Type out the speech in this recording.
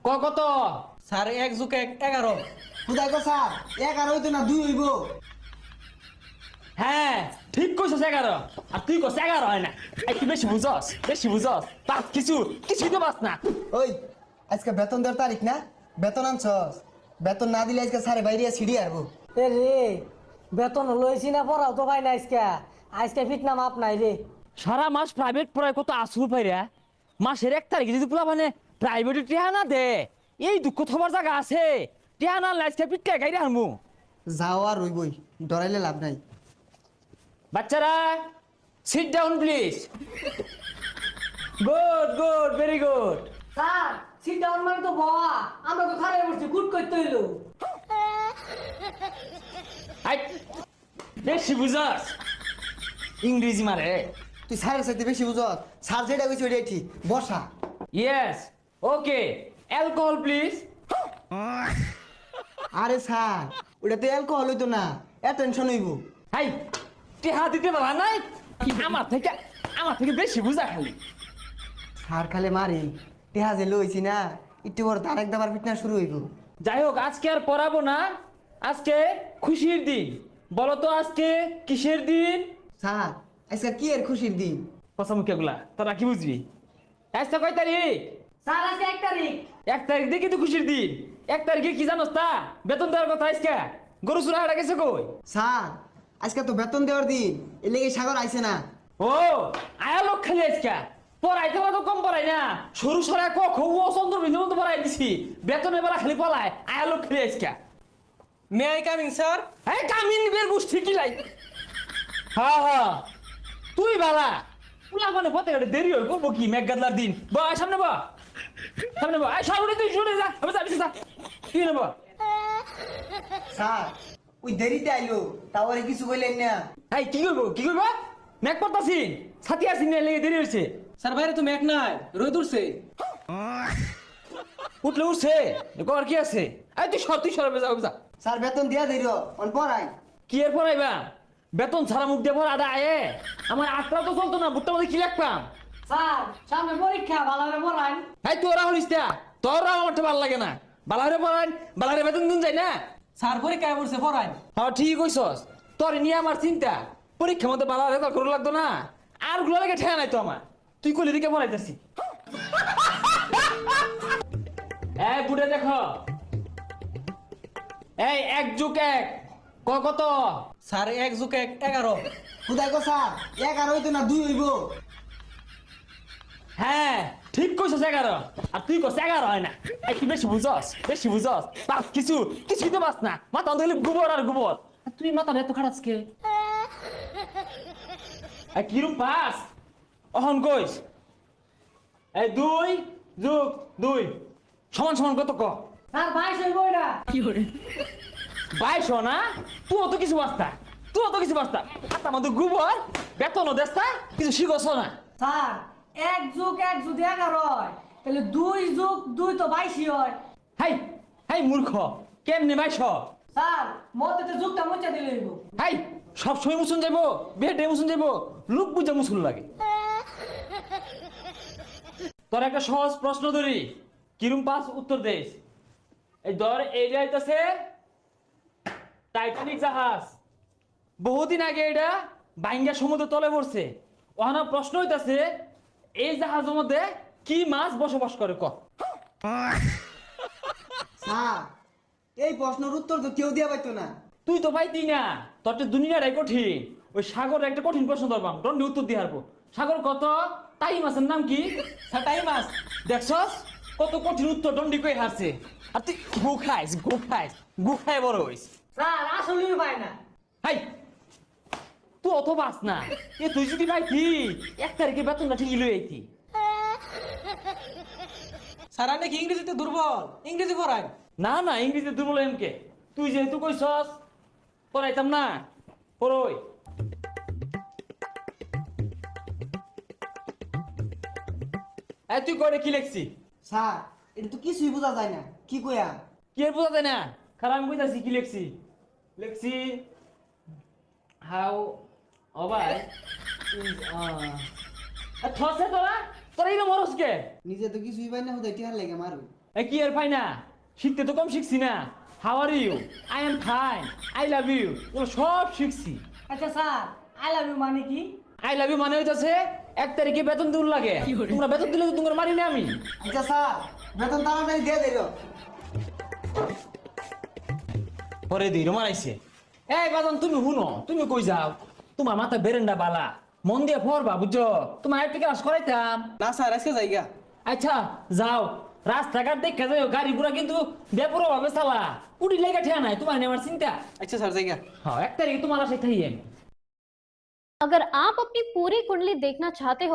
কত? স্যার 1+1=11। কোথায় গো স্যার? 11 হইতো না 2 হইব। হ্যাঁ ঠিক কইছস 11 আর তুই কস 11 হয় না। একটু বেশি বুঝছস পাস কিছুই তো পাস না। ওই আজকে বেতন দেওয়ার তারিখ না? বেতন আনছস? বেতন না দিলে আজকে স্যারে বাইরে সিঁড়ি আরবো। এ রে বেতন লইছি না পড়াও তো ভাই না আজকে ফিট না মাপ নাই রে। সারা মাস প্রাইভেট পড়ায় কত আসুর পাইরা মাসের 1 তারিখে যদি পোলা মানে প্রাইভেটে টিহা না দে এই দুঃখ থবার জায়গা আছে। টিহা না লাইসকে পিটকে গাইরে হারমু। যাও আর রইবই, ডরাইলে লাভ নাই। বাচ্চারা sit down please. Good very good. Sir sit down মানে তো বাবা আমরা তো খারাপ করছি গুড করতে হইলো। আই বেশি বুঝাস ইংরেজি মারে। তুই স্যারের সাথে বেশি বুঝস। স্যার যেটা কইছে ওইটাই ঠিক। বসা। Yes okay alcohol please. আরে স্যার ওটা তো অ্যালকোহল হইতো না, অ্যাটেনশন হইব। হাই টিহা দিতে পারা নাই আমার থেকে বেশি বুঝা খালি। স্যার খালে মারি টেহা যে লইছি না, একটু বড় তার একবার ফিটনেস শুরু হইব। যাই হোক আজকে আর পড়াবো না, আজকে খুশির দিন। বলো তো আজকে কিসের দিন? স্যার আজকে কি এর খুশির দিন? পছামুখিয়াগুলা তোরা কি বুঝবি? আজকে কয় তারিখ? স্যার আজকে 1 তারিখ। 1 তারিখ দেখি তো খুশির দিন। 1 তারিখে কি জানোস তা? বেতন দেওয়ার কথা আজকে। গরু চুরা হারা গেছে কই? স্যার আজকে তো বেতন দেওয়ার দিন, এর লেগে সাগর আইছে না। ও আয়া লোক খালি আজকে পড়াইতে তো কম পড়াই না, সরু সরাই চন্দ্র বিন্দু মতো পড়াই দিছি। বেতনের বেলা খালি পড়ায় আয়া লোক খালি আজকে। May I coming sir? হ্যাঁ কামিন বের গোষ্ঠী কি লাই। হ্যাঁ তুই বালা পুলা মানে পথে দেরি হয়ে করবো কি মেঘগাদলার দিন। বা সামনে বা সামনে তুই শুনে যা আমি যাবি যা কি নেব। স্যার ওই দেরিতে আইলো তাও আর কিছু বললেন না। এই কি করবো মেঘ পড়তাছি ছাতি আসি না লেগে দেরি হয়েছে। স্যার বাইরে তো মেঘ নাই রোদ উঠছে। উঠলে উঠছে কর কি আছে? এই তুই সরবে যাও যা। স্যার বেতন দিয়া দিল অন পড়াই। কি এর পড়াইবা? বেতন ছাড়া মুখ দিয়ে পড়া আদা আয়ে আমার আটটা তো চলতো না, বুটটা মধ্যে কি লিখবাম? স্যার সামনে পরীক্ষা ভালো করে পড়ান। এই তোরা হলিস তা তোরা আমার তো ভালো লাগে না। বালারে পড়ান বালারে বেতন দিন যায় না। স্যার পরীক্ষা পড়ছে পড়ান। হ্যাঁ ঠিক কইছস, তোর নিয়ে আমার চিন্তা। পরীক্ষার মধ্যে বালা রেজাল্ট করে লাগতো না, আর গুলো লেগে ঠেয়া নাই তো আমার। তুই কইলি দিকে পড়াইতেছি। এই বুড়ে দেখো, এই 1+1 কত? স্যার 1+1=11। কোথায় গো স্যার? 11 হইতো না 2 হইব। হ্যাঁ ঠিক কইছস 11 আর তুই কস 11 হয় না। একটু বেশি বুঝছস পাস কিছুই তো পাস না। মাথা অন্ধ গোবর আর গোবর। আর তুই মাথা এত খারাপ কে? কিরম পাস অহন কইস? এই 2+2 সমান কত ক? স্যার 22 হইব এটা। 22 না? তুই তো কিছু বাস্তা হাতা মধ্যে গোবর বেতনও দেস্তা কিছু শিখছ না। স্যার 1+1 যদি 11 হয় তাহলে 2+2 তো 22 হয়। হাই মূর্খ কেমনে 22? স্যার মতে তো যুগটা মুচা দিলে হইব। হাই সব সময় মুসুন যাইব, বেডে মুসুন যাইব, লোক বুঝা মুসুন লাগে। তোর একটা সহজ প্রশ্ন ধরি, কিরম পাস উত্তর দেশ। এই ধর এই যাইতেছে টাইটানিক জাহাজ। বহুদিন আগে এটা বাইঙ্গা সমুদ্র তলে পড়ছে। ওখানে প্রশ্ন হইতাছে এই জাহাজের মধ্যে কি মাছ বসবাস করে ক? স্যার এই প্রশ্নের উত্তর তো কেউ দিয়া পাইতো না। তুই তো পাইতি না, তোর তো দুনিয়াটাই কঠিন। ওই সাগর একটা কঠিন প্রশ্ন ধরবাম, দণ্ডে উত্তর দিয়ে হারবো। সাগর কত? টাই মাছের নাম কি? টাই মাছ। দেখছস কত কঠিন উত্তর দণ্ডি কই হারছে। আর তুই গু খায় বড় হইস। স্যার আসলেই পায় না। হাই তুই অত বাস না। তুই যদি পাইতি 1 তারিখে বেতনটা ঠিকই লই আইতি। স্যার আপনি কি ইংরেজিতে দুর্বল? ইংরেজি পড়ান। না ইংরেজিতে দুর্বল এমকে। তুই যেহেতু কইছস পড়াইতাম না পড়ই। তুই করে কি লেখছি? স্যার এটা তো কিছুই বোঝা যায় না, কি কইয়া? কি আর বোঝা যায় না? খারাপ আমি কইতাছি কি লেখছি হাউ অবাই থসে তোরা এই মরস কে? নিজে তো কিছুই পাই না, হুদাই টিহার লাগে মারু। কি আর পাই না, শিখতে তো কম শিখছি না। How are you, I am fine, I love you, ওগুলো সব শিখছি। আচ্ছা স্যার, আই লাভ ইউ মানে কি? আই লাভ ইউ মানে হইতাছে 1 তারিখে বেতন দূর লাগে, তোমরা বেতন দিলে তো তোমার মারি না আমি। আচ্ছা স্যার, বেতন তাড়াতাড়ি দিয়ে দিল। পরে দিই মারাইছে। এই বাদন তুমি শুনো, তুমি কই যাও? তোমার মাথা বেরেন্ডা বালা, মন দিয়ে পড়বা বুঝছো? তোমার একটা ক্লাস করাইতাম। না স্যার, আজকে যাইগা। আচ্ছা যাও, রাস্তাঘাট দেখে যাও, গাড়ি ঘোড়া কিন্তু বেপুরো ভাবে চালা, উড়ি লেগে ঠিয়া নাই, তোমার নেওয়ার চিন্তা। আচ্ছা স্যার, যাইগা। হ্যাঁ 1 তারিখে তোমার আশায় থাকি আমি। अगर आप अपनी पूरी कुंडली देखना चाहते हो